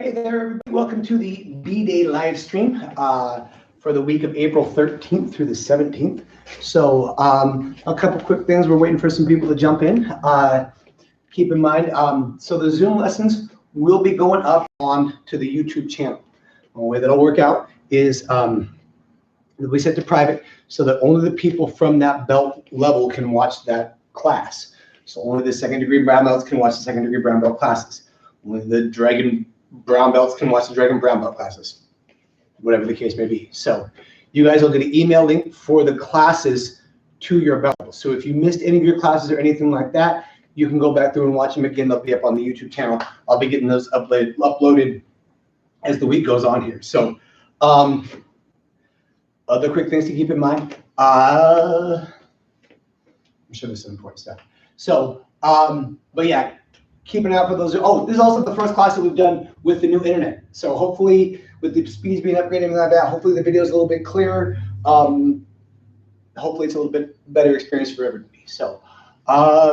Hey there, everybody. Welcome to the B-Day live stream for the week of April 13th through the 17th. So a couple quick things. We're waiting for some people to jump in. Keep in mind, so the Zoom lessons will be going up on to the YouTube channel. The way that'll work out is we set to private so that only the people from that belt level can watch that class. So only the second degree brown belts can watch the second degree brown belt classes. Only the dragon brown belts can watch the dragon brown belt classes, whatever the case may be. So you guys will get an email link for the classes to your belt. So if you missed any of your classes or anything like that, you can go back through and watch them again. They'll be up on the YouTube channel. I'll be getting those uploaded as the week goes on here. So other quick things to keep in mind. I'm sure there's some important stuff. So, but yeah, keep an eye out for those. Oh, this is also the first class that we've done with the new internet. So hopefully with the speeds being upgraded and like that, hopefully the video is a little bit clearer. Hopefully it's a little bit better experience for everybody. So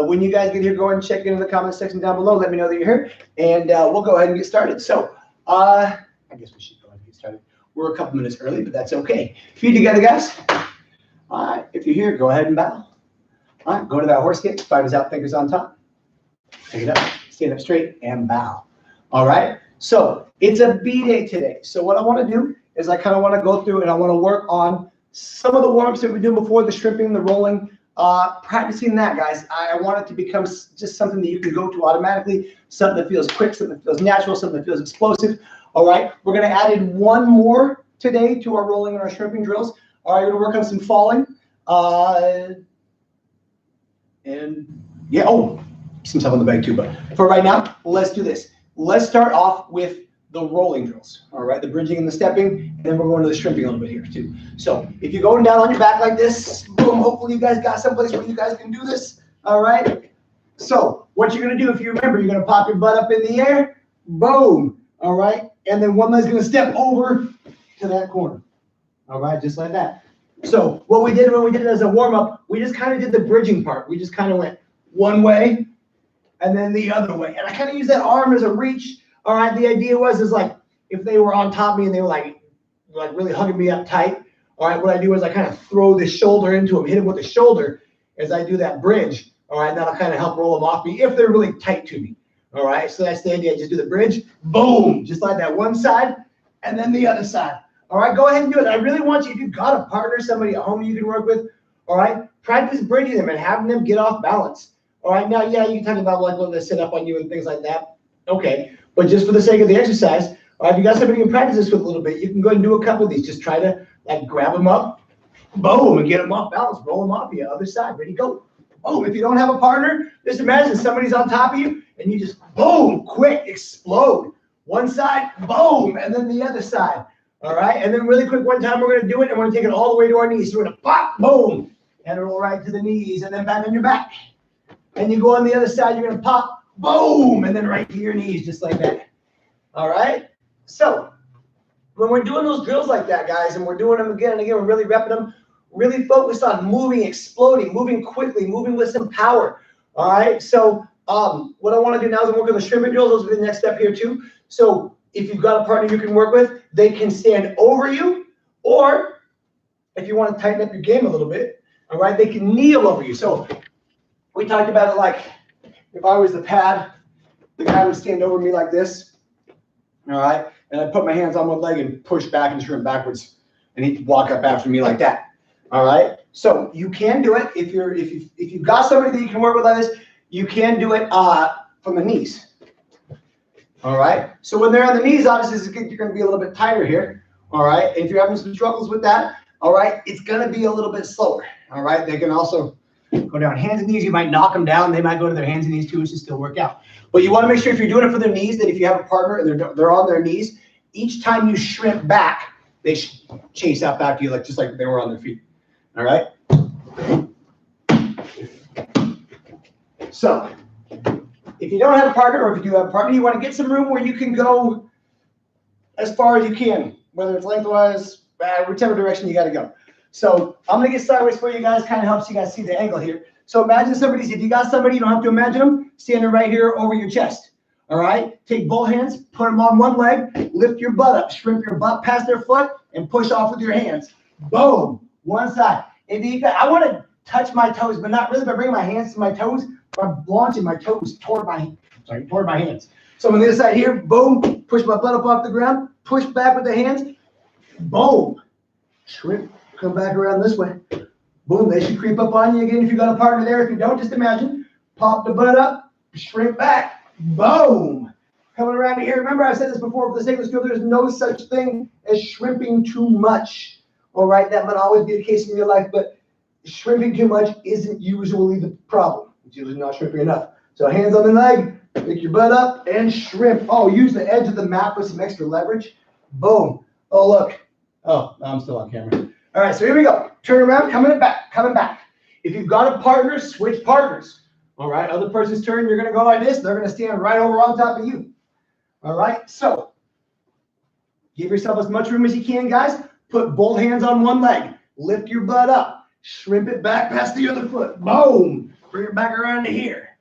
when you guys get here, go ahead and check into the comment section down below. Let me know that you're here, and we'll go ahead and get started. So I guess we should go ahead and get started. We're a couple minutes early, but that's okay. Feet together, guys. All right, if you're here, go ahead and bow. All right, go to that horse kick, fighters out, fingers on top. Pick it up, stand up straight, and bow. All right, so it's a B-Day today. So what I want to do is I kind of want to go through and I want to work on some of the warm-ups that we do before, the shrimping, the rolling, practicing that, guys. I want it to become just something that you can go to automatically, something that feels quick, something that feels natural, something that feels explosive. All right, we're going to add in one more today to our rolling and our shrimping drills. All right, we're going to work on some falling. And yeah, oh, some stuff on the bag too, but for right now, let's do this. Let's start off with the rolling drills, all right? The bridging and the stepping, and then we're going to the shrimping a little bit here too. So if you're going down on your back like this, boom, hopefully you guys got someplace where you guys can do this, all right? So what you're gonna do, if you remember, you're gonna pop your butt up in the air, boom, all right? And then one leg's gonna step over to that corner, all right? Just like that. So what we did when we did it as a warm-up, we just kind of did the bridging part. We just kind of went one way, and then the other way. And I kind of use that arm as a reach. All right, the idea is like if they were on top of me and they were like really hugging me up tight, all right, what I do is I kind of throw the shoulder into them, hit them with the shoulder as I do that bridge. All right, that'll kind of help roll them off me if they're really tight to me. All right, so that's the idea. Just do the bridge, boom, just like that one side and then the other side. All right, go ahead and do it. I really want you, if you've got a partner, somebody at home you can work with, all right, practice bridging them and having them get off balance. All right, now, yeah, you can talk about like when they sit up on you and things like that. Okay, but just for the sake of the exercise, all right, if you got somebody you can practice this with a little bit, you can go ahead and do a couple of these. Just try to like grab them up, boom, and get them off balance, roll them off the other side, ready, go. Oh, if you don't have a partner, just imagine somebody's on top of you and you just, boom, quick, explode. One side, boom, and then the other side. All right, and then really quick, one time we're gonna do it and we're gonna take it all the way to our knees. So we're gonna pop, boom, and roll right to the knees and then back on your back. And you go on the other side, you're gonna pop, boom, and then right to your knees, just like that. All right? So when we're doing those drills like that, guys, and we're doing them again and again, we're really repping them, really focused on moving, exploding, moving quickly, moving with some power. All right? So what I want to do now is work on the shrimping drills. Those will be the next step here too. So if you've got a partner you can work with, they can stand over you, or if you want to tighten up your game a little bit, all right, they can kneel over you. So we talked about it like if I was the pad, the guy would stand over me like this, all right, and I'd put my hands on one leg and push back and shrimp backwards, and he'd walk up after me like that, all right. So you can do it if you've got somebody that you can work with like this. You can do it from the knees. All right. So when they're on the knees, obviously you're going to be a little bit tighter here. All right. If you're having some struggles with that, all right, it's going to be a little bit slower. All right. They can also go down hands and knees. You might knock them down. They might go to their hands and knees too, which should still work out. But you want to make sure if you're doing it for their knees, that if you have a partner and they're on their knees, each time you shrimp back, they chase out back to you just like they were on their feet. All right. So if you don't have a partner, or if you do have a partner, you want to get some room where you can go as far as you can, whether it's lengthwise, whichever direction you got to go. So I'm going to get sideways for you guys, kind of helps you guys see the angle here. So imagine if you got somebody, you don't have to imagine them, standing right here over your chest. All right, take both hands, put them on one leg, lift your butt up, shrimp your butt past their foot, and push off with your hands. Boom, one side. If you got, I want to touch my toes, but not really by bringing my hands to my toes, but I'm launching my toes toward my hands. So on the other side here, boom, push my butt up off the ground, push back with the hands, boom, shrimp, come back around this way. Boom, they should creep up on you again if you got a partner there. If you don't, just imagine, pop the butt up, shrimp back. Boom! Coming around here. Remember, I've said this before, for the sake of skill, there's no such thing as shrimping too much. All right, that might always be the case in your life, but shrimping too much isn't usually the problem. It's usually not shrimping enough. So hands on the leg, pick your butt up, and shrimp. Oh, use the edge of the mat for some extra leverage. Boom. Oh, look. Oh, I'm still on camera. All right, so here we go. Turn around, coming back. If you've got a partner, switch partners. All right, other person's turn, you're going to go like this. They're going to stand right over on top of you. All right, so give yourself as much room as you can, guys. Put both hands on one leg. Lift your butt up. Shrimp it back past the other foot. Boom. Bring it back around to here.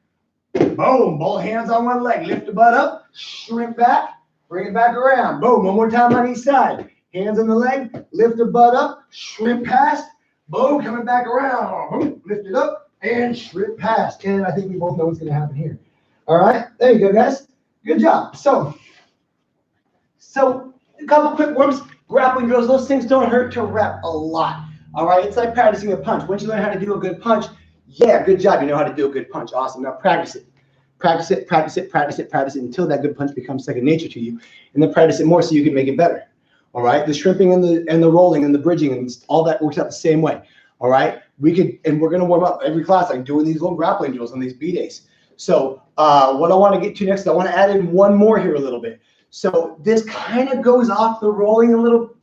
Boom. Both hands on one leg. Lift the butt up. Shrimp back. Bring it back around. Boom. One more time on each side. Hands on the leg. Lift the butt up. Shrimp past. Boom. Coming back around. Boom. Lift it up. And shrimp past. And I think we both know what's going to happen here. All right. There you go, guys. Good job. So a couple quick warms. Grappling drills. Those things don't hurt to rep a lot. All right. It's like practicing a punch. Once you learn how to do a good punch, yeah, good job. You know how to do a good punch. Awesome. Now practice it. Practice it until that good punch becomes second nature to you. And then practice it more so you can make it better. All right. The shrimping and the rolling and the bridging and all that works out the same way. All right. We're going to warm up every class, like doing these little grappling drills on these B-days. So what I want to get to next, I want to add in one more here a little bit. So this kind of goes off the rolling a little,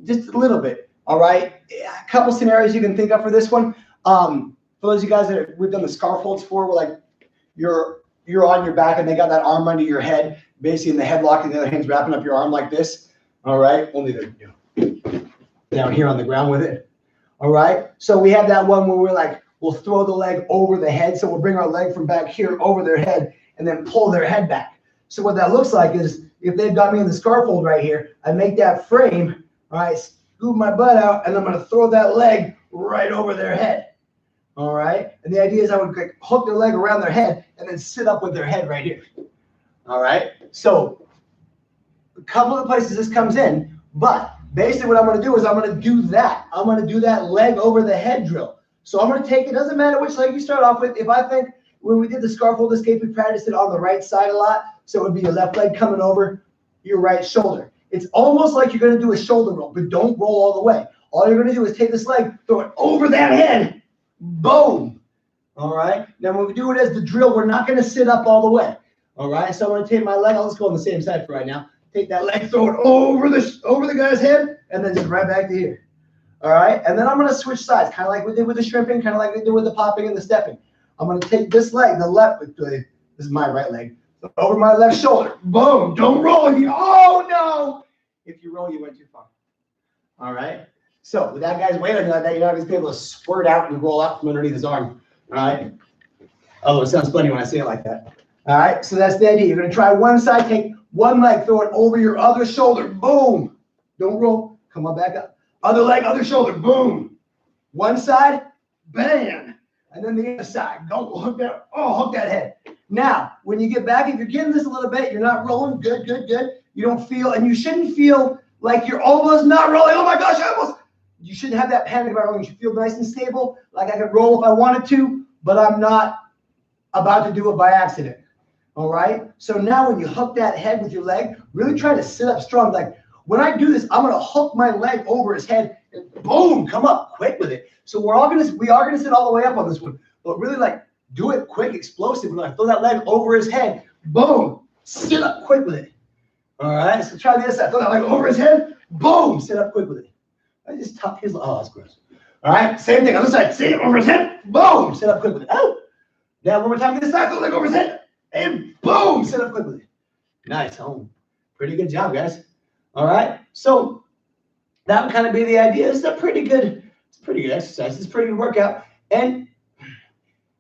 just a little bit. All right. A couple scenarios you can think of for this one. For those of you guys that we've done the scarf holds for, where like you're on your back and they got that arm under your head, basically in the headlock, and the other hand's wrapping up your arm like this. All right. Only they're down here on the ground with it. All right, so we have that one where we're like, we'll throw the leg over the head. So we'll bring our leg from back here over their head and then pull their head back. So what that looks like is if they've got me in the scarf hold right here, I make that frame, all right, scoop my butt out, and I'm going to throw that leg right over their head. All right, and the idea is I would like hook their leg around their head and then sit up with their head right here. All right, so a couple of places this comes in, but basically what I'm going to do is I'm going to do that. I'm going to do that leg over the head drill. So I'm going to take, it doesn't matter which leg you start off with. If I think when we did the scarf hold escape, we practiced it on the right side a lot. So it would be your left leg coming over your right shoulder. It's almost like you're going to do a shoulder roll, but don't roll all the way. All you're going to do is take this leg, throw it over that head. Boom. All right. Now when we do it as the drill, we're not going to sit up all the way. All right. So I'm going to take my leg. Let's go on the same side for right now. Take that leg, throw it over the guy's head, and then just right back to here. All right, and then I'm going to switch sides, kind of like we did with the shrimping, kind of like we did with the popping and the stepping. I'm going to take this leg, the left, this is my right leg, over my left shoulder. Boom, don't roll. Oh, no. If you roll, you went too far. All right, so with that guy's weight on you like that, you're not going to be able to squirt out and roll out from underneath his arm. All right, although it sounds funny when I say it like that. All right, so that's the idea. You're going to try one side, take one leg, throw it over your other shoulder. Boom. Don't roll. Come on back up. Other leg, other shoulder. Boom. One side, bam. And then the other side. Don't hook that. Oh, hook that head. Now, when you get back, if you're getting this a little bit, you're not rolling. Good, good, good. You don't feel, and you shouldn't feel like you're almost not rolling. Oh my gosh, I almost. You shouldn't have that panic about rolling. You should feel nice and stable, like I could roll if I wanted to, but I'm not about to do it by accident. All right. So now when you hook that head with your leg, really try to sit up strong. Like when I do this, I'm going to hook my leg over his head and boom, come up quick with it. So we are going to sit all the way up on this one, but really like do it quick, explosive. When I throw that leg over his head, boom, sit up quick with it. All right. So try the other side. Throw that leg over his head, boom, sit up quick with it. I just tuck his, oh, that's gross. All right. Same thing. Other side, sit over his head, boom, sit up quick with it. Oh, now one more time. This side, throw the leg over his head. And boom, sit up quickly. Nice. Oh, pretty good job, guys. All right. So that would kind of be the idea. It's pretty good exercise. It's a pretty good workout. And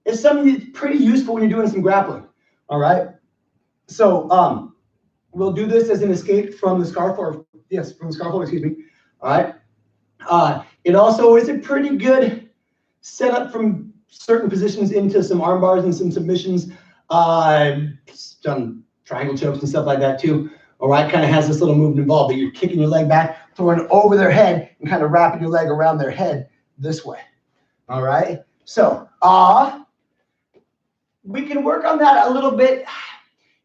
it's something that's pretty useful when you're doing some grappling. All right. So we'll do this as an escape from the scarf, or yes, from the scarf hold, excuse me. All right. It also is a pretty good setup from certain positions into some arm bars and some submissions, some triangle chokes and stuff like that too. All right, kind of has this little movement involved that you're kicking your leg back, throwing it over their head, and kind of wrapping your leg around their head this way. All right, so we can work on that a little bit.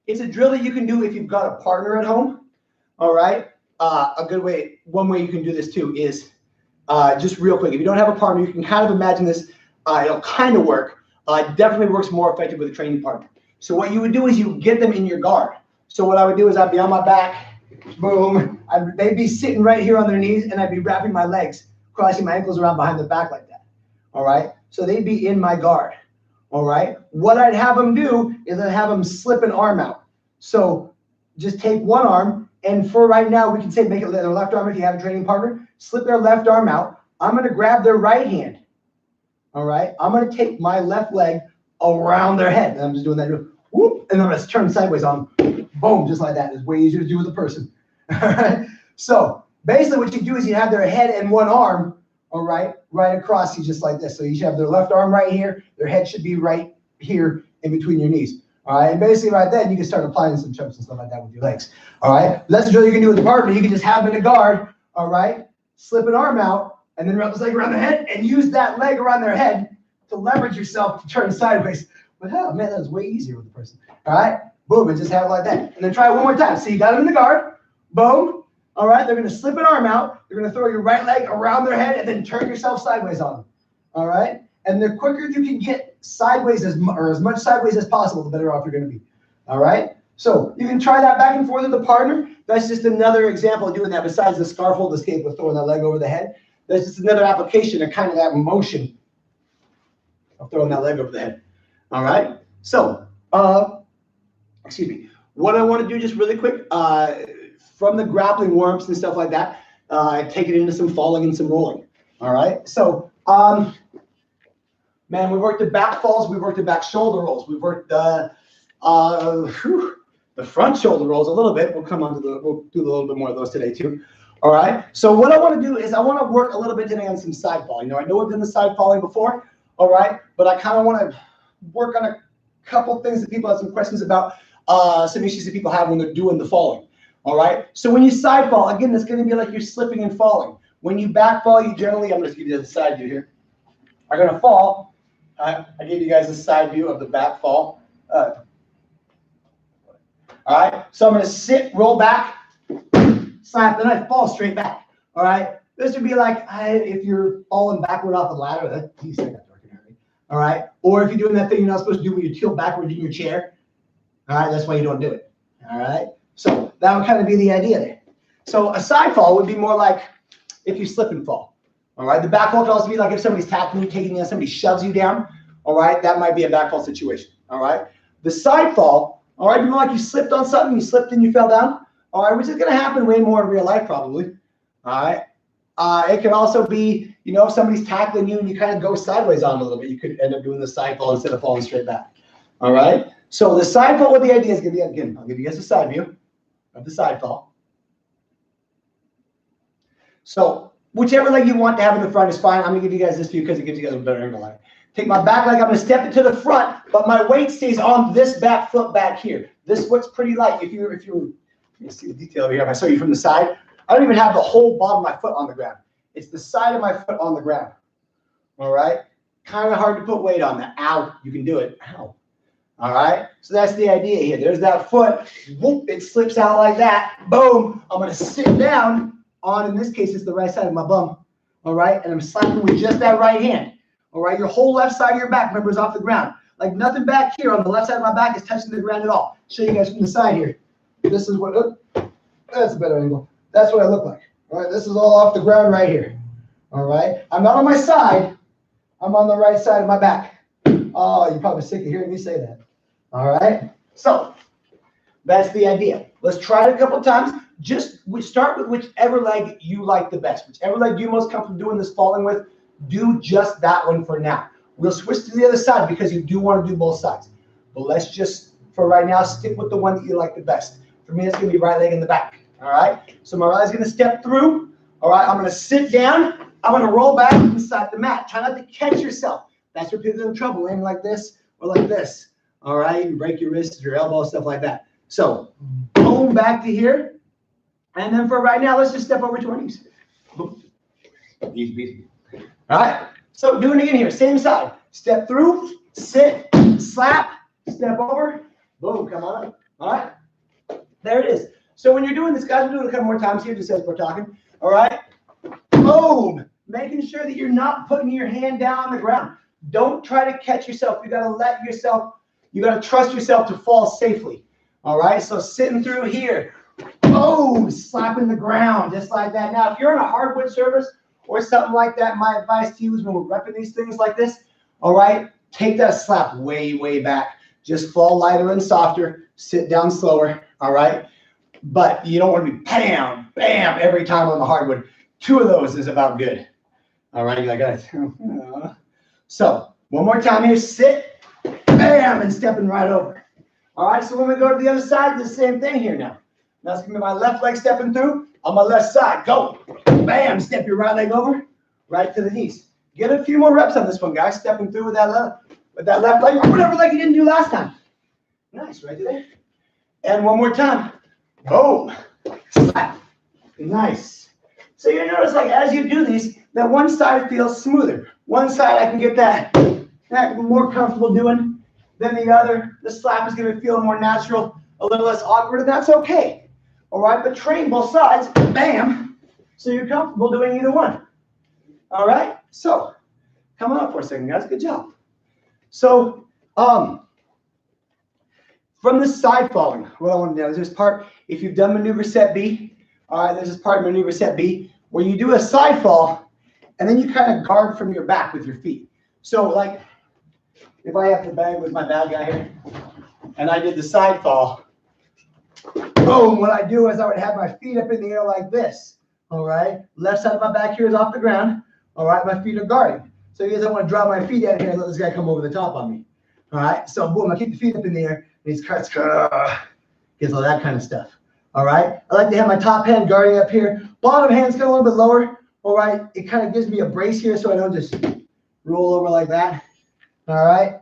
It's a drill that you can do if you've got a partner at home. All right, a good way, one way you can do this too is just real quick. If you don't have a partner, you can kind of imagine this. It'll kind of work. It definitely works more effective with a training partner. So what you would do is you would get them in your guard. So what I would do is I'd be on my back, boom. They'd be sitting right here on their knees, and I'd be wrapping my legs, crossing my ankles around behind the back like that. All right. So they'd be in my guard. All right. What I'd have them do is I'd have them slip an arm out. So just take one arm, and for right now, we can say make it their left arm if you have a training partner. Slip their left arm out. I'm going to grab their right hand. All right. I'm going to take my left leg around their head. And I'm just doing that. Whoop, and I'm going to turn sideways on them. Boom, just like that. It's way easier to do with a person. All right. So basically what you do is you have their head and one arm, all right, right across you just like this. So you should have their left arm right here. Their head should be right here in between your knees. All right. And basically right then you can start applying some chokes and stuff like that with your legs. All right. That's a drill you can do with a partner. You can just have them in a guard. All right. Slip an arm out and then wrap this leg around their head and use that leg around their head to leverage yourself to turn sideways. But hell, man, that was way easier with the person. All right. Boom, and just have it like that. And then try it one more time. So you got them in the guard. Boom. All right. They're going to slip an arm out. You're going to throw your right leg around their head and then turn yourself sideways on them. All right. And the quicker you can get sideways as much sideways as possible, the better off you're going to be. All right. So you can try that back and forth with the partner. That's just another example of doing that besides the scarf hold escape with throwing that leg over the head. That's just another application of kind of that motion of throwing that leg over the head. All right. So, excuse me. What I want to do just really quick, from the grappling warm-ups and stuff like that, take it into some falling and some rolling. All right. So, man, we worked the back falls. We worked the back shoulder rolls. We worked the front shoulder rolls a little bit. We'll do a little bit more of those today too. All right. So what I want to do is I want to work a little bit today on some side fall. You know, I know I've done the side falling before. All right. But I kind of want to work on a couple things that people have some questions about, some issues that people have when they're doing the falling. All right. So when you side fall, again, it's going to be like you're slipping and falling. When you back fall, you generally, I'm going to give you the side view here, are going to fall. I gave you guys a side view of the back fall. All right. So I'm going to sit, roll back, slap, then I fall straight back. All right. This would be like if you're falling backward off the ladder. All right. Or if you're doing that thing you're not supposed to do when you tilt backward in your chair. All right. That's why you don't do it. All right. So that would kind of be the idea there. So a side fall would be more like if you slip and fall. All right. The back fall could also be like if somebody's tackling you, taking you, somebody shoves you down. All right. That might be a back fall situation. All right. The side fall, all right, more like you slipped on something, you slipped and you fell down. All right. Which is going to happen way more in real life probably. All right. It can also be, you know, if somebody's tackling you and you kind of go sideways on a little bit, you could end up doing the side fall instead of falling straight back. All right. So the side fall, what the idea is going to be, again, I'll give you guys a side view of the side fall. So whichever leg you want to have in the front is fine. I'm going to give you guys this view because it gives you guys a better angle on it. Take my back leg, I'm going to step it to the front, but my weight stays on this back foot back here. This foot's pretty light. If you see the detail over here, if I show you from the side, I don't even have the whole bottom of my foot on the ground. It's the side of my foot on the ground. All right. Kind of hard to put weight on that. Ow. You can do it. Ow. All right. So that's the idea here. There's that foot. Whoop. It slips out like that. Boom. I'm going to sit down on, in this case, it's the right side of my bum. All right. And I'm slapping with just that right hand. All right. Your whole left side of your back, remember, is off the ground. Like nothing back here on the left side of my back is touching the ground at all. Show you guys from the side here. This is what, that's a better angle. That's what I look like. All right, this is all off the ground right here. All right, I'm not on my side. I'm on the right side of my back. Oh, you're probably sick of hearing me say that. All right, so that's the idea. Let's try it a couple of times. We start with whichever leg you like the best. Whichever leg you're most comfortable doing this falling with, do just that one for now. We'll switch to the other side because you do want to do both sides. But let's just for right now, stick with the one that you like the best. For me, it's going to be right leg in the back. All right? So my right leg's going to step through. All right? I'm going to sit down. I'm going to roll back inside the mat. Try not to catch yourself. That's where people are in trouble, landing like this or like this. All right? You break your wrists, your elbow, stuff like that. So boom, back to here. And then for right now, let's just step over to our knees. Boom. Easy peasy. All right? So doing it again here. Same side. Step through, sit, slap, step over. Boom, come on up. All right? There it is. So when you're doing this, guys, we're doing it a couple more times here just as we're talking. All right? Boom. Making sure that you're not putting your hand down on the ground. Don't try to catch yourself. You got to let yourself, you got to trust yourself to fall safely. All right? So sitting through here. Boom. Slapping the ground just like that. Now, if you're on a hardwood surface or something like that, my advice to you is when we're repping these things like this, all right, take that slap way, way back. Just fall lighter and softer. Sit down slower. All right? But you don't want to be bam, bam every time on the hardwood. 2 of those is about good. All right, you like that? So one more time here. Sit, bam, and stepping right over. All right, so when we go to the other side, the same thing here now. Now it's going to be my left leg stepping through. On my left side, go. Bam, step your right leg over, right to the knees. Get a few more reps on this one, guys. Stepping through with that left leg or whatever leg you didn't do last time. Nice, right there. And one more time. Boom. Slap. Nice. So you notice, like, as you do these, that one side feels smoother. One side I can get that more comfortable doing than the other. The slap is going to feel more natural, a little less awkward, and that's okay. All right, but train both sides. Bam. So you're comfortable doing either one. All right. So come on up for a second, guys. Good job. So from the side falling, what I want to do is this part, if you've done maneuver set B, all right, there's this part of maneuver set B where you do a side fall and then you kind of guard from your back with your feet. So like if I have to bang with my bad guy here and I did the side fall, boom, what I do is I would have my feet up in the air like this. All right, left side of my back here is off the ground. All right, my feet are guarding. So you guys don't want to drop my feet out here and let this guy come over the top on me. All right, so boom, I keep the feet up in the air. These cuts, gets all that kind of stuff. All right, I like to have my top hand guarding up here. Bottom hand's got a little bit lower. All right, it kind of gives me a brace here so I don't just roll over like that. All right,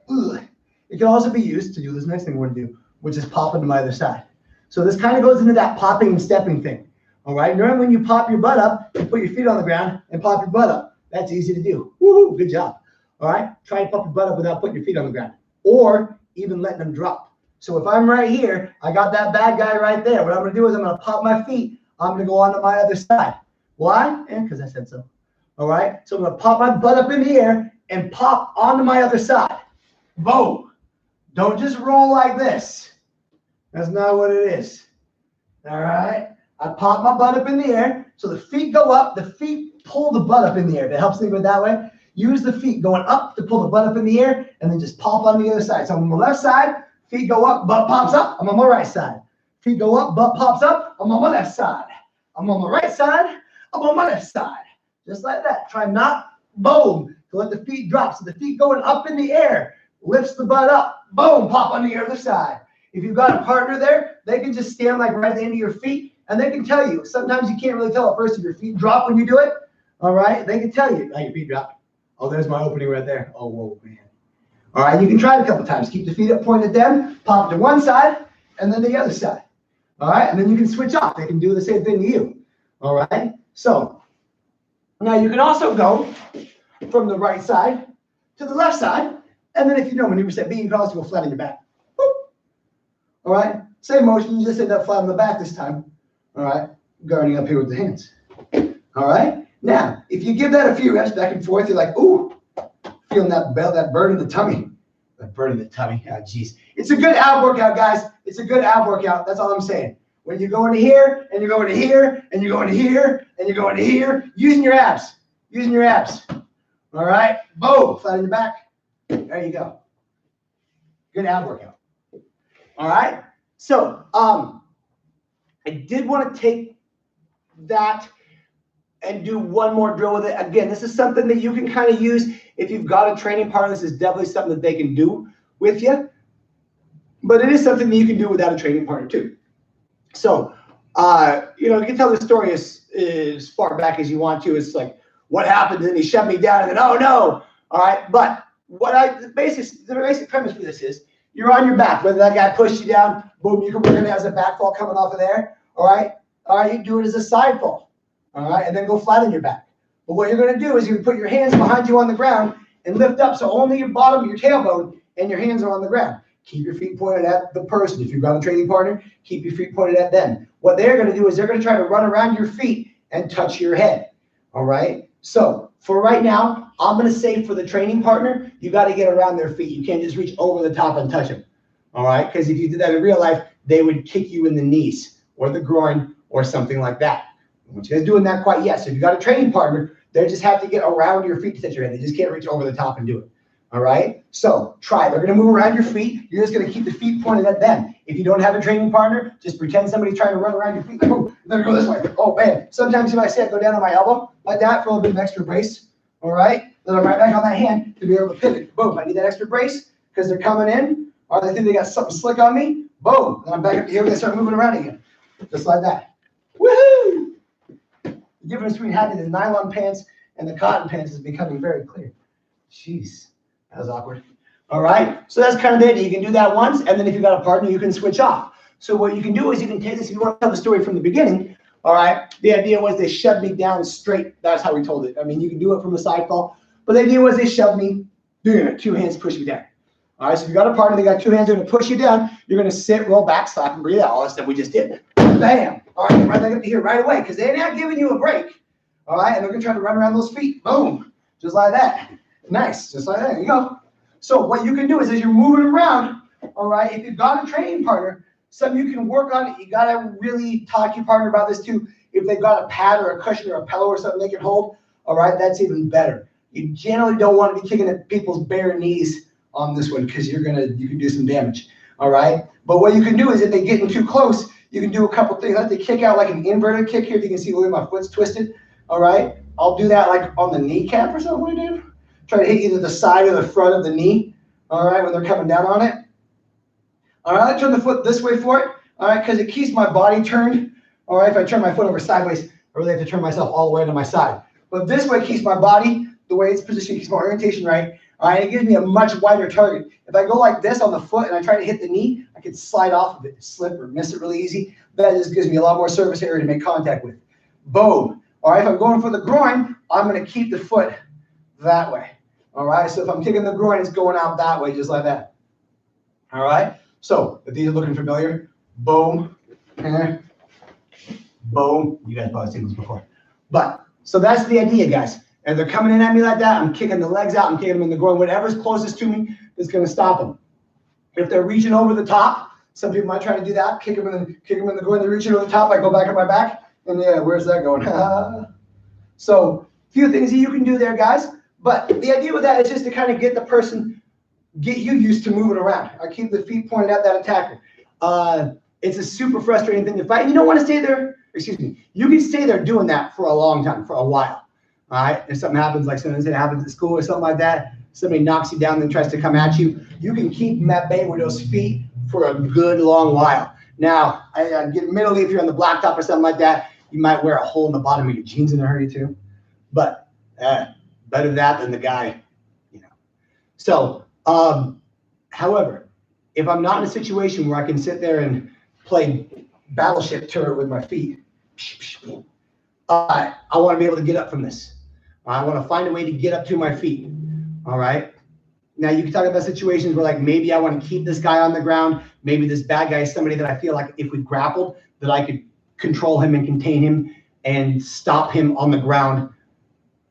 it can also be used to do this next thing we're going to do, which is pop into my other side. So this kind of goes into that popping and stepping thing. All right, normally when you pop your butt up, you put your feet on the ground and pop your butt up. That's easy to do. Woohoo, good job. All right, try and pop your butt up without putting your feet on the ground or even letting them drop. So if I'm right here, I got that bad guy right there. What I'm going to do is I'm going to pop my feet. I'm going to go onto my other side. Why? Because I said so. All right, so I'm going to pop my butt up in the air and pop onto my other side. Boom. Don't just roll like this. That's not what it is. All right. I pop my butt up in the air. So the feet go up. The feet pull the butt up in the air. That helps think of it that way. Use the feet going up to pull the butt up in the air and then just pop on the other side. So I'm on the left side. Feet go up, butt pops up. I'm on my right side. Feet go up, butt pops up. I'm on my left side. I'm on my right side. I'm on my left side. Just like that. Try not, boom, to let the feet drop. So the feet going up in the air lifts the butt up. Boom, pop on the other side. If you've got a partner there, they can just stand like right at the end of your feet, and they can tell you. Sometimes you can't really tell at first if your feet drop when you do it. All right? They can tell you. Oh, your feet drop. Oh, there's my opening right there. Oh, whoa, man. All right, you can try it a couple times. Keep the feet up pointed down, pop to one side, and then the other side. All right, and then you can switch off. They can do the same thing to you. All right, so now you can also go from the right side to the left side, and then if you know maneuver set B, you can also go flat on your back. Woo. All right, same motion, you just end up flat on the back this time. All right, guarding up here with the hands. All right, now if you give that a few reps back and forth, you're like, ooh, feeling that bell, that burn in the tummy. That burn in the tummy. Oh, geez. It's a good ab workout, guys. It's a good ab workout. That's all I'm saying. When you go into here, and you go into here, and you go into here, and you go into here, using your abs. Using your abs. All right? Boom. Flat on your back. There you go. Good ab workout. All right? So, I did want to take that and do one more drill with it. Again, this is something that you can kind of use if you've got a training partner. This is definitely something that they can do with you. but it is something that you can do without a training partner too. So, you know, you can tell the story as far back as you want to. It's like, what happened? And then he shoved me down, and then, oh no. All right. But the basic premise for this is you're on your back. Whether that guy pushed you down, boom, you can work it as a back fall coming off of there. All right. All right. You do it as a side fall. All right. And then go flat on your back. But what you're going to do is you can put your hands behind you on the ground and lift up. So only your bottom of your tailbone and your hands are on the ground. Keep your feet pointed at the person. If you've got a training partner, keep your feet pointed at them. What they're going to do is they're going to try to run around your feet and touch your head. All right. So for right now, I'm going to say for the training partner, you got to get around their feet. You can't just reach over the top and touch them. All right. Because if you did that in real life, they would kick you in the knees or the groin or something like that. I want you guys doing that quite yet. So if you got a training partner, they just have to get around your feet to touch your head. They just can't reach over the top and do it. All right. So try. They're going to move around your feet. You're just going to keep the feet pointed at them. If you don't have a training partner, just pretend somebody's trying to run around your feet. Oh, they're going to go this way. Oh, man. Sometimes you might see I go down on my elbow like that for a little bit of extra brace. All right. Then I'm right back on that hand to be able to pivot. Boom. I need that extra brace because they're coming in. Or they think they got something slick on me. Boom. Then I'm back up here and they start moving around again. Just like that. Woohoo! The difference between having the nylon pants and the cotton pants is becoming very clear. Jeez. That was awkward. All right. So that's kind of it. You can do that once. And then if you've got a partner, you can switch off. So what you can do is you can take this. If you want to tell the story from the beginning, all right, the idea was they shoved me down straight. That's how we told it. I mean, you can do it from a side fall. But the idea was they shoved me, two hands push me down. All right. So if you got a partner, they got two hands, they're going to push you down. You're going to sit, roll back, slap, and breathe out. All that stuff we just did. Bam. All right. Right back up to here right away because they're not giving you a break. All right. And they're going to try to run around those feet. Boom. Just like that. Nice, just like that. There you go. So what you can do is as you're moving around, all right, if you've got a training partner, something you can work on, you got to really talk to your partner about this too. If they've got a pad or a cushion or a pillow or something they can hold, all right, that's even better. You generally don't want to be kicking at people's bare knees on this one because you can do some damage, all right? But what you can do is if they get in too close, you can do a couple things. Like they kick out like an inverted kick here. If you can see the way my foot's twisted, all right? I'll do that like on the kneecap or something. What do you do? Try to hit either the side or the front of the knee, all right, when they're coming down on it. All right, I turn the foot this way for it, all right, because it keeps my body turned. All right, if I turn my foot over sideways, I really have to turn myself all the way to my side. But this way keeps my body the way it's positioned, keeps my orientation right. All right, it gives me a much wider target. If I go like this on the foot and I try to hit the knee, I can slide off of it, slip or miss it really easy. That just gives me a lot more surface area to make contact with. Boom. All right, if I'm going for the groin, I'm going to keep the foot that way. All right, so if I'm kicking the groin, it's going out that way, just like that. All right, so if these are looking familiar, boom, boom. You guys probably seen this before. But, so that's the idea, guys. And they're coming in at me like that, I'm kicking the legs out, I'm kicking them in the groin. Whatever's closest to me is going to stop them. If they're reaching over the top, some people might try to do that, kick them in the groin, they're reaching over the top, I go back on my back, and yeah, where's that going? So, a few things that you can do there, guys. But the idea with that is just to kind of get you used to moving around. I keep the feet pointed at that attacker. It's a super frustrating thing to fight. You don't want to stay there. Excuse me. You can stay there doing that for a long time, for a while. All right. If something happens, like something that happens at school or something like that, somebody knocks you down and tries to come at you, you can keep them at bay with those feet for a good long while. Now, admittedly, if you're on the blacktop or something like that, you might wear a hole in the bottom of your jeans in a hurry too. But better that than the guy, you know. So, however, if I'm not in a situation where I can sit there and play battleship turret with my feet, I want to be able to get up from this. I want to find a way to get up to my feet. All right. Now you can talk about situations where like maybe I want to keep this guy on the ground. Maybe this bad guy is somebody that I feel like if we grappled, that I could control him and contain him and stop him on the ground.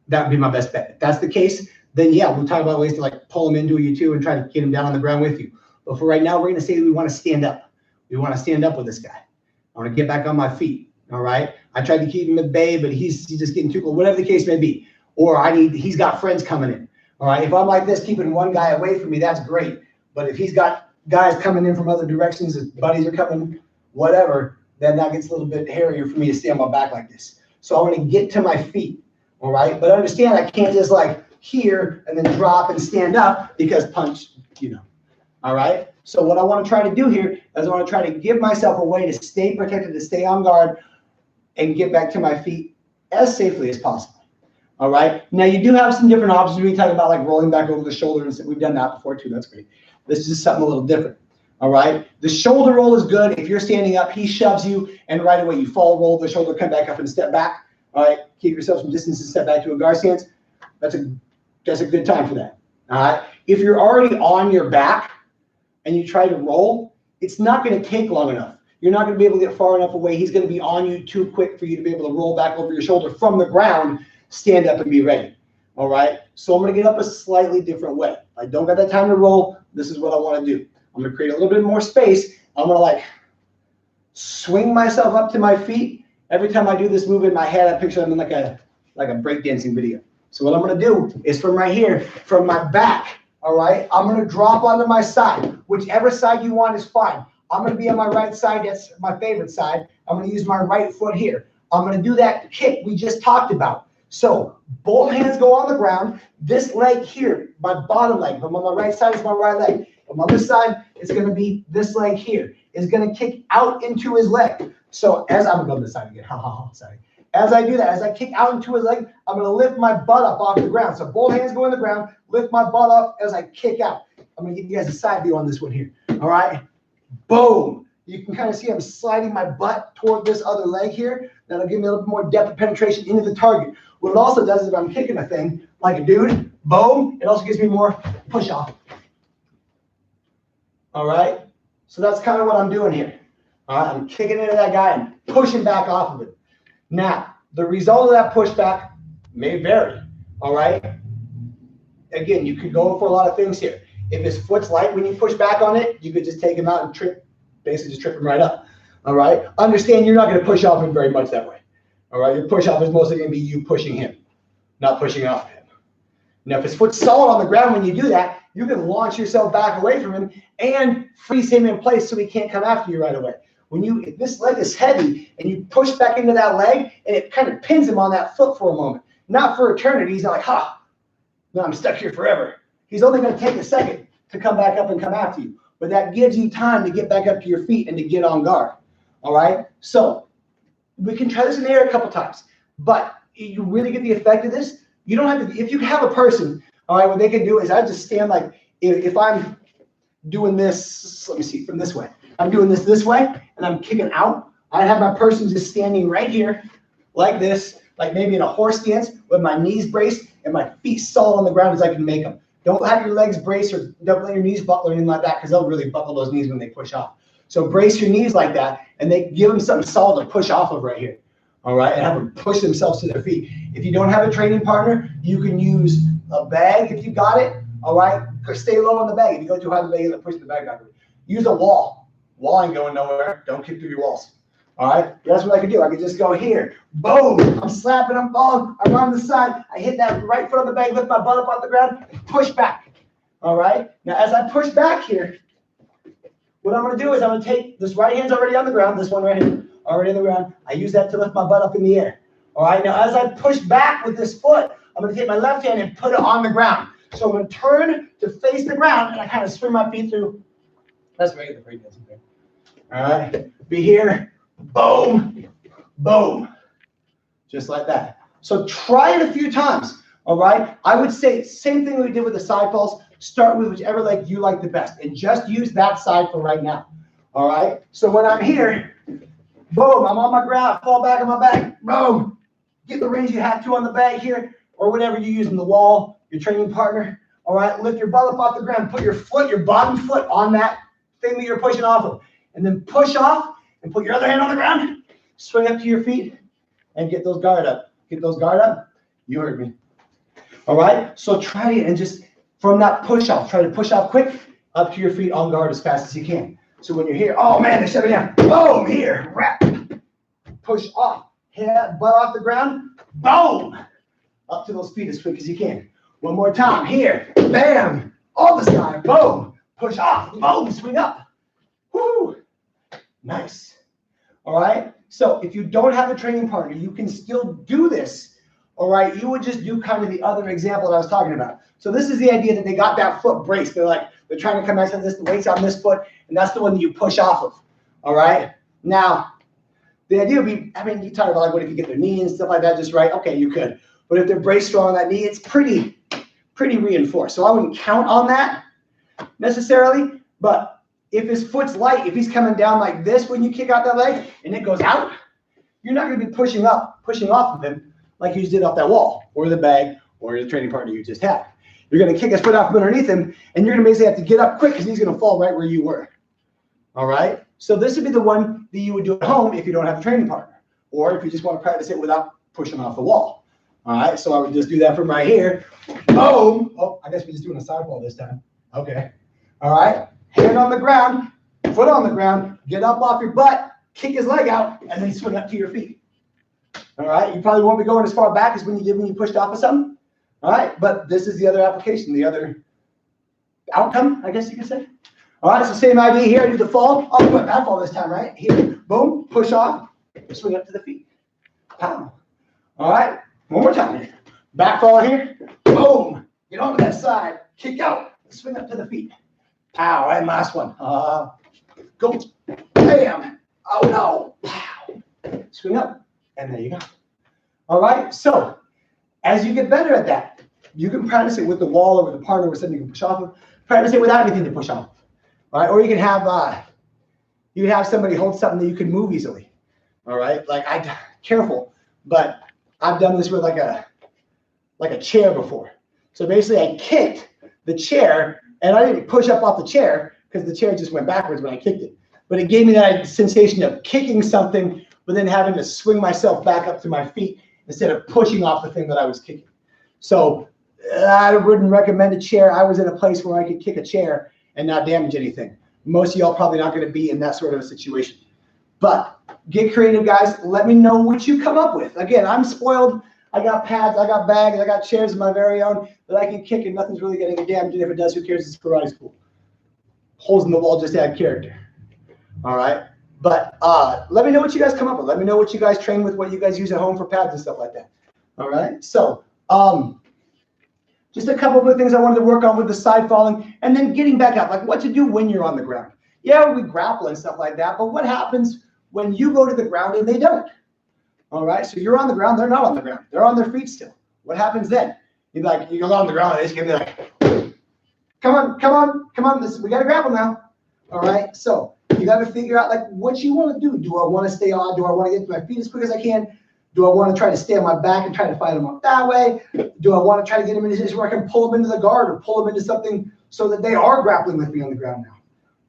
That would be my best bet. If that's the case, then yeah, we'll talk about ways to like pull him into you too and try to get him down on the ground with you. But for right now, we're going to say that we want to stand up. We want to stand up with this guy. I want to get back on my feet. All right. I tried to keep him at bay, but he's just getting too close, whatever the case may be. Or he's got friends coming in. All right. If I'm like this, keeping one guy away from me, that's great. But if he's got guys coming in from other directions, his buddies are coming, whatever, then that gets a little bit hairier for me to stay on my back like this. So I want to get to my feet. All right. But understand, I can't just like here and then drop and stand up because punch, you know. All right. So what I want to try to do here is I want to try to give myself a way to stay protected, to stay on guard, and get back to my feet as safely as possible. All right. Now you do have some different options. We talk about like rolling back over the shoulder, and we've done that before too. That's great. This is just something a little different. All right. The shoulder roll is good. If you're standing up, he shoves you, and right away you fall, roll the shoulder, come back up, and step back. All right. Keep yourself some distance and step back to a guard stance. That's a good time for that. All right. If you're already on your back and you try to roll, it's not going to take long enough. You're not going to be able to get far enough away. He's going to be on you too quick for you to be able to roll back over your shoulder from the ground, stand up, and be ready. All right. So I'm going to get up a slightly different way. I don't got that time to roll. This is what I want to do. I'm going to create a little bit more space. I'm going to like swing myself up to my feet. Every time I do this move in my head, I picture I'm in like a breakdancing video. So what I'm going to do is from right here, from my back, all right, I'm going to drop onto my side. Whichever side you want is fine. I'm going to be on my right side. That's my favorite side. I'm going to use my right foot here. I'm going to do that kick we just talked about. So both hands go on the ground. This leg here, my bottom leg, from on my right side is my right leg. On my other side, it's going to be this leg here. Is going to kick out into his leg. So as I'm going to go this side again. Sorry. As I do that, as I kick out into his leg, I'm going to lift my butt up off the ground. So both hands go on the ground, lift my butt up as I kick out. I'm going to give you guys a side view on this one here. All right. Boom. You can kind of see I'm sliding my butt toward this other leg here. That'll give me a little bit more depth of penetration into the target. What it also does is if I'm kicking a thing like a dude, boom, it also gives me more push off. All right. So that's kind of what I'm doing here. All right. I'm kicking into that guy and pushing back off of it. Now, the result of that pushback may vary, all right? Again, you could go for a lot of things here. If his foot's light when you push back on it, you could just take him out and trip, basically just trip him right up, all right? Understand you're not going to push off him very much that way, all right? Your push off is mostly going to be you pushing him, not pushing off him. Now, if his foot's solid on the ground when you do that, you can launch yourself back away from him and freeze him in place so he can't come after you right away. If this leg is heavy and you push back into that leg and it kind of pins him on that foot for a moment, not for eternity. He's not like, no, I'm stuck here forever. He's only going to take a second to come back up and come after you. But that gives you time to get back up to your feet and to get on guard. All right. So we can try this in the air a couple times, but you really get the effect of this. You don't have to, if you have a person, all right, what they can do is I just stand like, if I'm doing this, let me see, from this way. I'm doing this way, and I'm kicking out. I have my person just standing right here like this, like maybe in a horse stance with my knees braced and my feet solid on the ground as I can make them. Don't have your legs braced or don't let your knees buckle or anything like that because they'll really buckle those knees when they push off. So brace your knees like that, and they give them something solid to push off of right here. All right, and have them push themselves to their feet. If you don't have a training partner, you can use a bag if you got it. All right, stay low on the bag. If you go too high on the bag, you're gonna push the bag back. Use a wall. Wall ain't going nowhere. Don't kick through your walls. All right. That's what I could do. I could just go here. Boom. I'm slapping. I'm falling. I'm on the side. I hit that right foot on the bag, lift my butt up off the ground, and push back. All right. Now, as I push back here, what I'm going to do is I'm going to take this right hand's already on the ground. This one right here, already on the ground. I use that to lift my butt up in the air. All right. Now, as I push back with this foot, I'm going to take my left hand and put it on the ground. So I'm going to turn to face the ground, and I kind of swing my feet through. That's where I get the breakdancing thing. All right, be here, boom, boom, just like that. So try it a few times, all right? I would say same thing we did with the side falls. Start with whichever leg you like the best and just use that side for right now, all right? So when I'm here, boom, I'm on my ground, fall back on my back, boom. Get the range you have to on the bag here or whatever you use in the wall, your training partner, all right? Lift your butt up off the ground, put your foot, your bottom foot on that thing that you're pushing off of. And then push off and put your other hand on the ground, swing up to your feet, and get those guard up. Get those guard up. You heard me. All right? So try it and just from that push off, try to push off quick up to your feet on guard as fast as you can. So when you're here, oh man, they're shutting down. Boom, here, wrap. Push off. Head, butt off the ground. Boom. Up to those feet as quick as you can. One more time. Here, bam. On the side. Boom. Push off. Boom. Swing up. Woo. Nice. All right. So if you don't have a training partner, you can still do this. All right. You would just do kind of the other example that I was talking about. So this is the idea that they got that foot braced. They're like, They're trying to come back to this, the weight's on this foot, and that's the one that you push off of. All right. Now, the idea would be, I mean, you talk about like what if you get their knee and stuff like that just right? Okay, you could. But if they're braced strong on that knee, it's pretty reinforced. So I wouldn't count on that necessarily. But if his foot's light, if he's coming down like this when you kick out that leg and it goes out, you're not going to be pushing off of him like you just did off that wall or the bag or the training partner you just had. You're going to kick his foot out from underneath him, and you're going to basically have to get up quick because he's going to fall right where you were. All right? So this would be the one that you would do at home if you don't have a training partner, or if you just want to practice it without pushing off the wall. All right? So I would just do that from right here. Boom. Oh, I guess we're just doing a sidewall this time. Okay. All right? Hand on the ground, foot on the ground, get up off your butt, kick his leg out, and then swing up to your feet. All right? You probably won't be going as far back as when you did when you pushed off of something. All right? But this is the other application, the other outcome, I guess you could say. All right, so same idea here. I do the fall. I'll do a back fall this time, right? Here, boom, push off, swing up to the feet. Pow. All right, one more time here. Back fall here, boom, get onto that side, kick out, swing up to the feet. Pow, all right, last one. Go, bam, oh no, pow. Swing up, and there you go. All right, so as you get better at that, you can practice it with the wall or with a partner with something you can push off of. Practice it without anything to push off. All right, or you can have somebody hold something that you can move easily. All right, like careful, but I've done this with like a chair before. So basically, I kicked the chair, and I didn't push up off the chair because the chair just went backwards when I kicked it. But it gave me that sensation of kicking something, but then having to swing myself back up to my feet instead of pushing off the thing that I was kicking. So I wouldn't recommend a chair. I was in a place where I could kick a chair and not damage anything. Most of y'all probably not going to be in that sort of a situation. But get creative, guys. Let me know what you come up with. Again, I'm spoiled. I got pads, I got bags, I got chairs of my very own that I can kick and nothing's really getting damaged. And if it does, who cares? It's karate school. Holes in the wall just add character. All right. But let me know what you guys come up with. Let me know what you guys train with, what you guys use at home for pads and stuff like that. All right. So just a couple of things I wanted to work on with the side falling and then getting back up, like what to do when you're on the ground. Yeah, we grapple and stuff like that, but what happens when you go to the ground and they don't? All right, so you're on the ground, they're not on the ground. They're on their feet still. What happens then? You're like, you go on the ground and they just give me like, come on, we got to grapple now. All right, so you got to figure out like what you want to do. Do I want to stay on? Do I want to get to my feet as quick as I can? Do I want to try to stay on my back and try to fight them up that way? Do I want to try to get them in a position where I can pull them into the guard or pull them into something so that they are grappling with me on the ground now?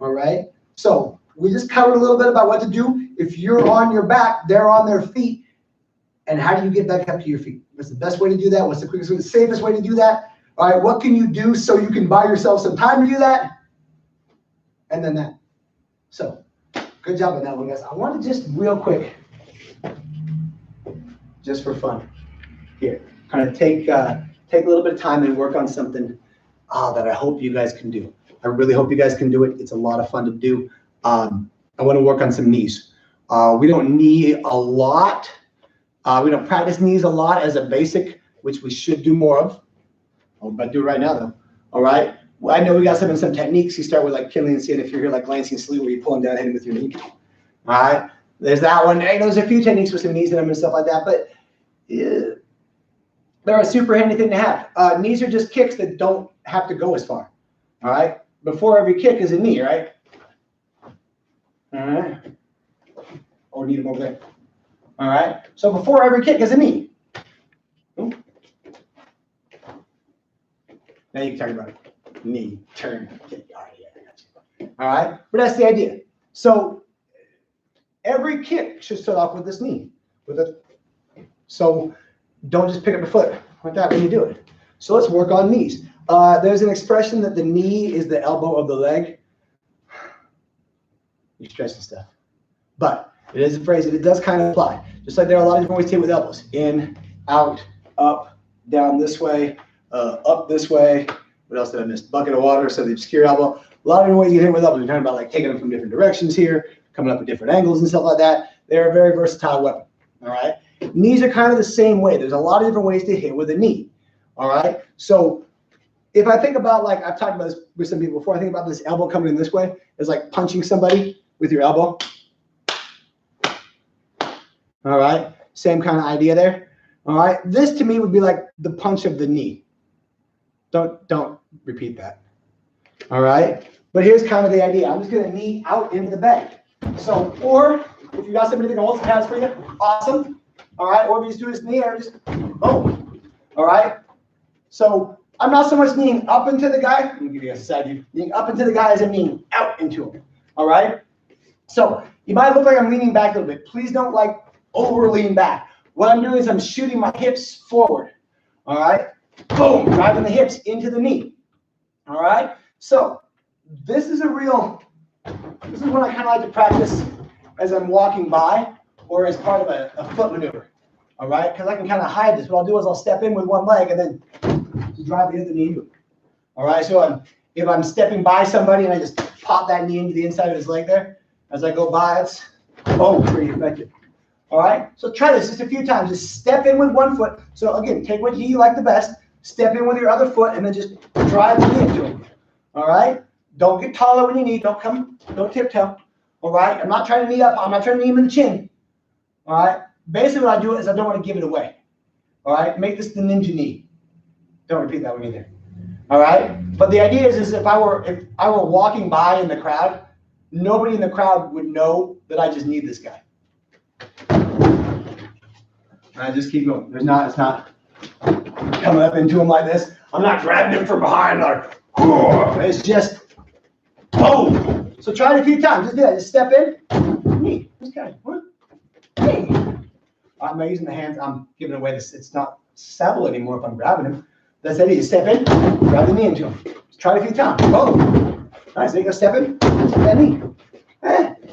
All right. So we just covered a little bit about what to do. If you're on your back, they're on their feet. And how do you get back up to your feet? What's the best way to do that? What's the quickest way, the safest way to do that? All right. What can you do so you can buy yourself some time to do that? And then that. So good job on that one, guys. I want to just real quick, just for fun here, kind of take a little bit of time and work on something that I hope you guys can do. I really hope you guys can do it. It's a lot of fun to do. I want to work on some knees. We don't knee a lot. We don't practice knees a lot as a basic, which we should do more of. I'm about to do it right now, though. All right. Well, I know we got some techniques. You start with like Kinley and seeing if you're here like Lansing Salute where you pull them down, hitting with your knee. All right. There's that one. Hey, there's a few techniques with some knees in them and stuff like that, but they're a super handy thing to have. Knees are just kicks that don't have to go as far. All right. Before every kick is a knee, right? All right. Or need them over there. All right. So before every kick is a knee. Ooh. Now you can talk about it. Knee, turn, kick. All right, yeah, I got you. All right. But that's the idea. So every kick should start off with this knee. So don't just pick up your foot like that when you do it. So let's work on knees. There's an expression that the knee is the elbow of the leg. You're stretching stuff. But it is a phrase that it does kind of apply. Just like there are a lot of different ways to hit with elbows. In, out, up, down this way, up this way. What else did I miss? Bucket of water, so the obscure elbow. A lot of different ways you hit with elbows. We're talking about like taking them from different directions here, coming up at different angles and stuff like that. They're a very versatile weapon. All right. Knees are kind of the same way. There's a lot of different ways to hit with a knee. All right. So if I think about, like, I've talked about this with some people before, I think about this elbow coming in this way as like punching somebody with your elbow. All right, same kind of idea there. All right, this to me would be like the punch of the knee. Don't repeat that. All right, but here's kind of the idea. I'm just gonna knee out into the bag. So, or if you got somebody that can hold some pads for you, awesome. All right, or if you just do this knee or just boom. All right, so I'm not so much kneeing up into the guy. Let me give you a side view. Kneeing up into the guy as I'm kneeing out into him. All right, so you might look like I'm leaning back a little bit. Please don't like over lean back. What I'm doing is I'm shooting my hips forward. All right, boom, driving the hips into the knee. All right, so this is what I kind of like to practice as I'm walking by or as part of a foot maneuver. All right, because I can kind of hide this. What I'll do is I'll step in with one leg and then drive the other knee. All right, so if I'm stepping by somebody and I just pop that knee into the inside of his leg there, as I go by, it's pretty effective. All right, so try this just a few times. Just step in with one foot. So again, take what you like the best, step in with your other foot, and then just drive the knee into him. All right, don't get taller when you knee. Don't tiptoe. All right, I'm not trying to knee up. I'm not trying to knee him in the chin. All right, basically what I do is I don't want to give it away. All right, make this the ninja knee. Don't repeat that one either. All right, but the idea is if I were walking by in the crowd, nobody in the crowd would know that I just need this guy. I just keep going. It's not coming up into him like this. I'm not grabbing him from behind like, it's just boom. So try it a few times. Just do that. Just step in. Knee. This guy. Knee. I'm not using the hands. I'm giving away this. It's not saddle anymore if I'm grabbing him. That's it. You step in, grab the knee into him. Just try it a few times. Boom. Nice. There you go. Step in. That knee.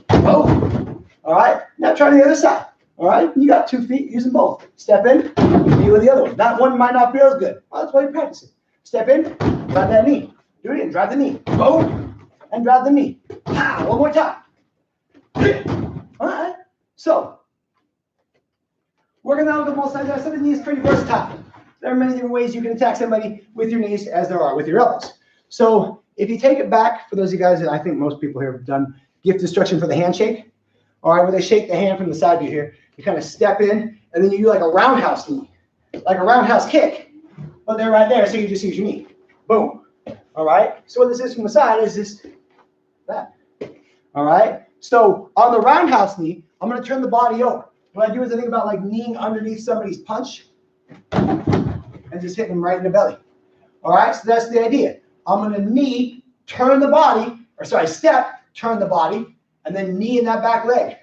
Boom. All right. Now try the other side. All right. You got 2 feet. Use them both. Step in. Knee with the other one. That one might not feel as good. Well, that's why you're practicing. Step in. Drive that knee. Do it again. Drive the knee. Boom. And drive the knee. One more time. All right. So, working out on both sides. I said the knee is pretty versatile. There are many different ways you can attack somebody with your knees as there are with your elbows. So, if you take it back, for those of you guys that I think most people here have done gift instruction for the handshake, all right, where they shake the hand from the side view here, you kind of step in, and then you do like a roundhouse knee, like a roundhouse kick, but they're right there, so you just use your knee. Boom. All right. So what this is from the side is this, that. All right. So on the roundhouse knee, I'm going to turn the body over. What I do is I think about like kneeing underneath somebody's punch and just hitting them right in the belly. All right. So that's the idea. I'm going to knee, turn the body, step, turn the body, and then knee in that back leg.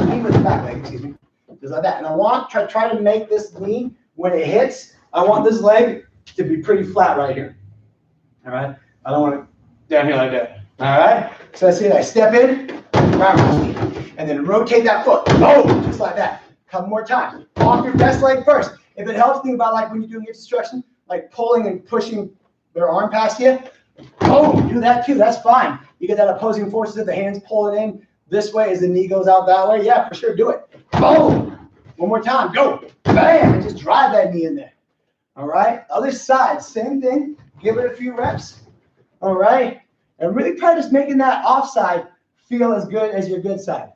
Knee with the back leg, excuse me. Just like that. And I want to try to make this knee, when it hits, I want this leg to be pretty flat right here. All right? I don't want it down here like that. All right? So let's see that. I step in, and then rotate that foot. Boom! Just like that. A couple more times. Off your best leg first. If it helps, think about like when you're doing your instruction, like pulling and pushing their arm past you. Boom! Do that too. That's fine. You get that opposing forces of the hands pulling in this way as the knee goes out that way. Yeah, for sure. Do it. Boom! One more time. Go. Bam! And just drive that knee in there. All right? Other side. Same thing. Give it a few reps. All right? And really practice making that offside feel as good as your good side.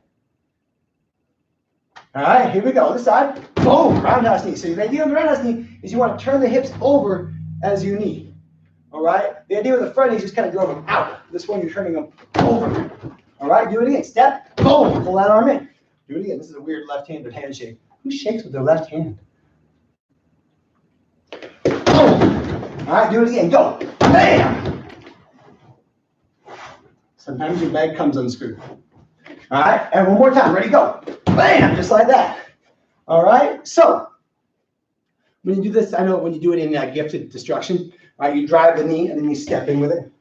All right, here we go. This side. Boom! Roundhouse knee. So the idea on the roundhouse knee is you want to turn the hips over as you knee. All right? The idea with the front knee is just kind of drove them out. This one, you're turning them over. All right? Do it again. Step. Boom! Pull that arm in. Do it again. This is a weird left-handed handshake. Who shakes with their left hand? Boom! All right, do it again. Go. Bam! Sometimes your leg comes unscrewed. All right, and one more time. Ready, go. Bam! Just like that. All right, so when you do this, I know when you do it in gifted destruction, right, you drive the knee and then you step in with it.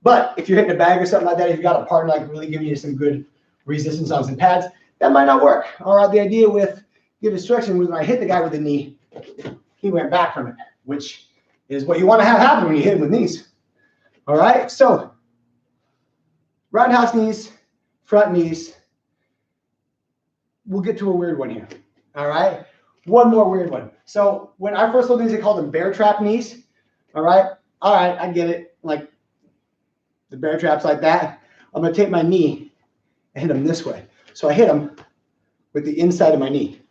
But if you're hitting a bag or something like that, if you've got a partner like really giving you some good resistance on some pads, that might not work. All right, the idea with gifted destruction was when I hit the guy with the knee, he went back from it, which is what you want to have happen when you hit him with knees. All right, so roundhouse knees, front knees. We'll get to a weird one here. All right, one more weird one. So when I first learned these, they called them bear trap knees. All right, all right, I get it. Like the bear traps like that. I'm going to take my knee and hit them this way. So I hit them with the inside of my knee.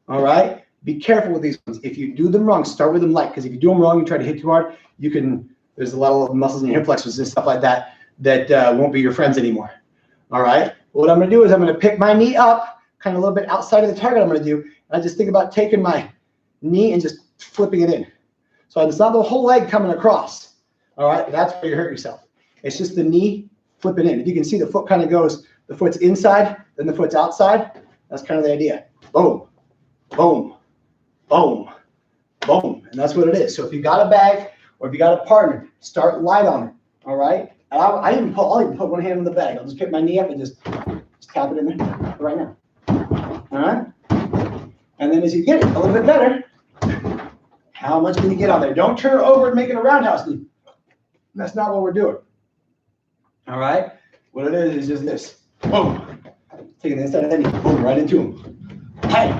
All right. Be careful with these ones. If you do them wrong, start with them light, because if you do them wrong, you try to hit too hard, there's a lot of muscles in your hip flexors and stuff like that won't be your friends anymore. All right. What I'm going to do is I'm going to pick my knee up, kind of a little bit outside of the target I'm going to do. And I just think about taking my knee and just flipping it in. So it's not the whole leg coming across. All right. That's where you hurt yourself. It's just the knee flipping in. If you can see, the foot kind of goes, the foot's inside, then the foot's outside. That's kind of the idea. Boom, boom, boom, boom. And that's what it is. So if you got a bag or if you got a partner, start light on it. All right. And I'll even put one hand on the bag. I'll just pick my knee up and just tap it in there right now. All right. And then as you get it a little bit better, how much can you get on there? Don't turn it over and make it a roundhouse knee. That's not what we're doing. All right. What it is just this. Boom. Taking the inside of the knee. Boom. Right into him. Hey.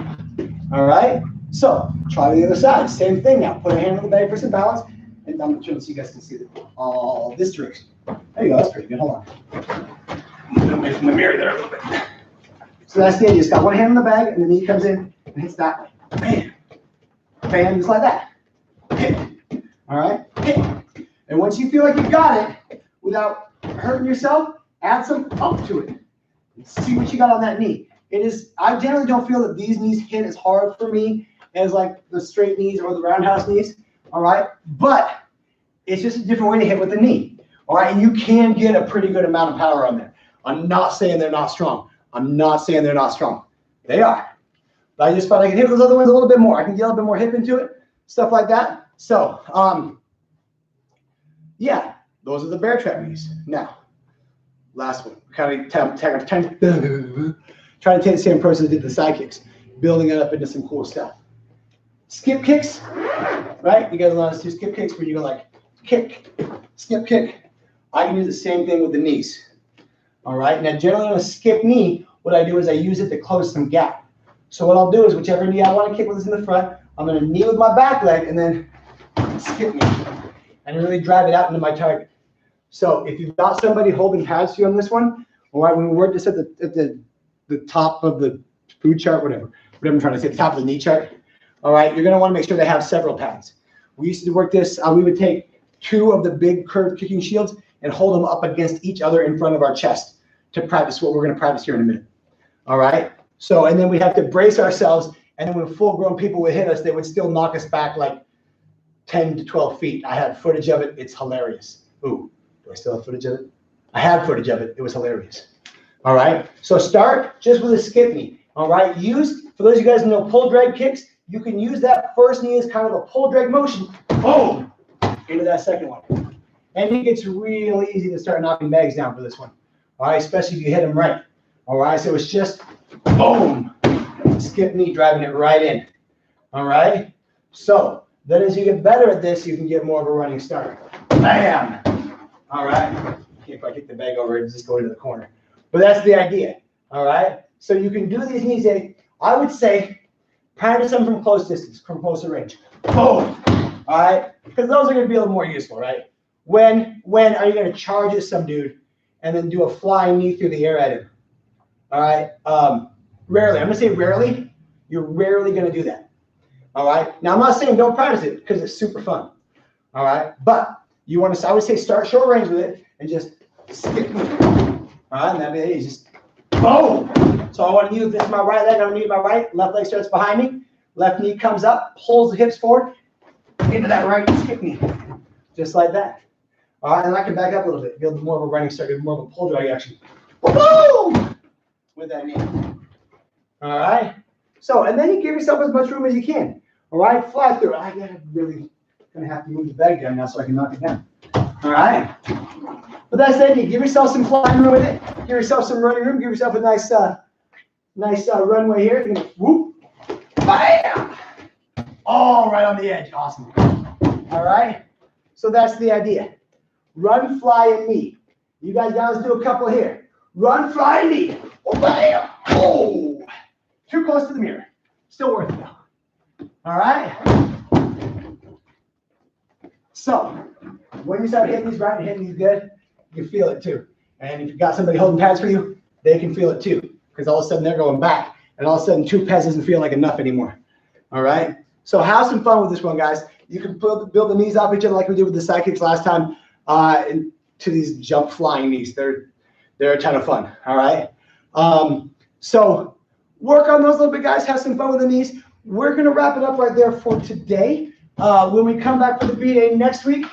All right. So try the other side. Same thing now. Put a hand on the bag for some balance. And I'm going to so you guys can see all this direction. There you go. That's pretty good. Hold on. Move away from the mirror there a little bit. So that's the idea. Just got one hand on the bag, and the knee comes in and hits that way. Bam. Bam. Just like that. Hit. All right. Hit. And once you feel like you got it, without hurting yourself, add some pump to it. See what you got on that knee. I generally don't feel that these knees hit as hard for me as like the straight knees or the roundhouse knees. All right. But it's just a different way to hit with the knee. All right. And you can get a pretty good amount of power on there. I'm not saying they're not strong. I'm not saying they're not strong. They are. But I just thought I could hit those other ones a little bit more. I can get a little bit more hip into it, stuff like that. So, yeah, those are the bear trap knees. Now, last one. Kind of trying to take the same process as did the side kicks, building it up into some cool stuff. Skip kicks, right? You guys know how to do skip kicks where you go like kick, skip kick. I can do the same thing with the knees. All right. Now, generally on a skip knee, what I do is I use it to close some gap. So what I'll do is whichever knee I want to kick with is in the front, I'm going to knee with my back leg and then skip knee and really drive it out into my target. So if you've got somebody holding pads for you on this one, all right, when we work this at the top of the food chart, whatever I'm trying to say, the top of the knee chart, all right, you're going to want to make sure they have several pads. We used to work this, we would take 2 of the big curved kicking shields and hold them up against each other in front of our chest to practice what we're going to practice here in a minute. All right. So, and then we have to brace ourselves. And then when full-grown people would hit us, they would still knock us back like 10 to 12 feet. I have footage of it. It's hilarious. Ooh, do I still have footage of it? I have footage of it. It was hilarious. All right. So start just with a skip knee. All right. For those of you guys who know pull drag kicks, you can use that first knee as kind of a pull drag motion. Boom. Into that second one. And it gets real easy to start knocking bags down for this one. All right, especially if you hit them right. All right, so it's just boom, skip knee, driving it right in. All right, so then as you get better at this, you can get more of a running start. Bam. All right, if I kick the bag over, it's just going to the corner. But that's the idea. All right, so you can do these knees. I would say practice them from close distance, from closer range. Boom. All right, because those are going to be a little more useful, right? When are you going to charge at some dude and then do a flying knee through the air at him? All right. Rarely. I'm going to say rarely. You're rarely going to do that. All right. Now, I'm not saying don't practice it because it's super fun. All right. But you want to, I would say start short range with it and just skip me. All right. And that is just boom. So I want to use this my right leg. I'm going to use my right. Left leg starts behind me. Left knee comes up, pulls the hips forward into that right skip knee. Just like that. All right, and I can back up a little bit, build more of a running start, more of a pull drag action. Boom! With that knee. All right. So, and then you give yourself as much room as you can. All right, fly through. I'm really gonna have to move the bag down now so I can knock it down. All right. But that's the idea. Give yourself some flying room with it. Give yourself some running room. Give yourself a nice runway here. You're gonna whoop, bam! All right on the edge. Awesome. All right. So that's the idea. Run, fly, and knee. You guys do a couple here. Run, fly, and knee. Oh, bam. Oh. Too close to the mirror. Still worth it though. All right. So when you start hitting these right and hitting these good, you feel it too. And if you've got somebody holding pads for you, they can feel it too, because all of a sudden they're going back, and all of a sudden 2 pads doesn't feel like enough anymore. All right. So have some fun with this one, guys. You can build the knees off each other like we did with the side kicks last time, to these jump flying knees. They're a ton of fun. All right. So work on those a little bit, guys. Have some fun with the knees. We're gonna wrap it up right there for today. When we come back for the B-Day next week,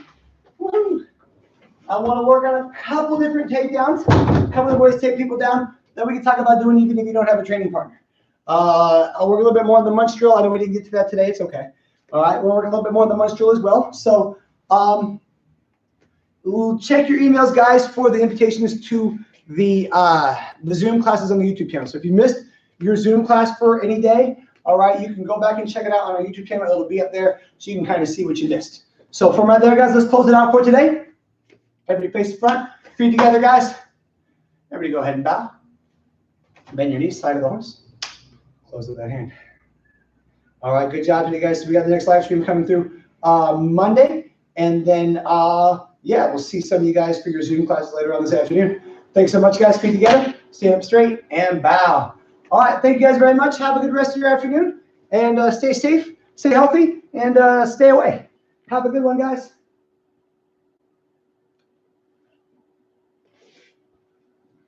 I want to work on a couple different takedowns, a couple of ways to take people down that we can talk about doing even if you don't have a training partner. I'll work a little bit more on the munch drill. I know we didn't get to that today. It's okay. All right, we'll work a little bit more on the munch drill as well. So we'll check your emails, guys, for the invitations to the Zoom classes on the YouTube channel. So if you missed your Zoom class for any day, all right, you can go back and check it out on our YouTube channel. It'll be up there so you can kind of see what you missed. So from right there, guys, let's close it out for today. Everybody face the front, feet together, guys. Everybody go ahead and bow. Bend your knees, side of the horse. Close with that hand. All right, good job today, guys. So we got the next live stream coming through Monday. And then, yeah, we'll see some of you guys for your Zoom classes later on this afternoon. Thanks so much, guys. Feet together, stand up straight, and bow. All right, thank you guys very much. Have a good rest of your afternoon. And stay safe, stay healthy, and stay away. Have a good one, guys.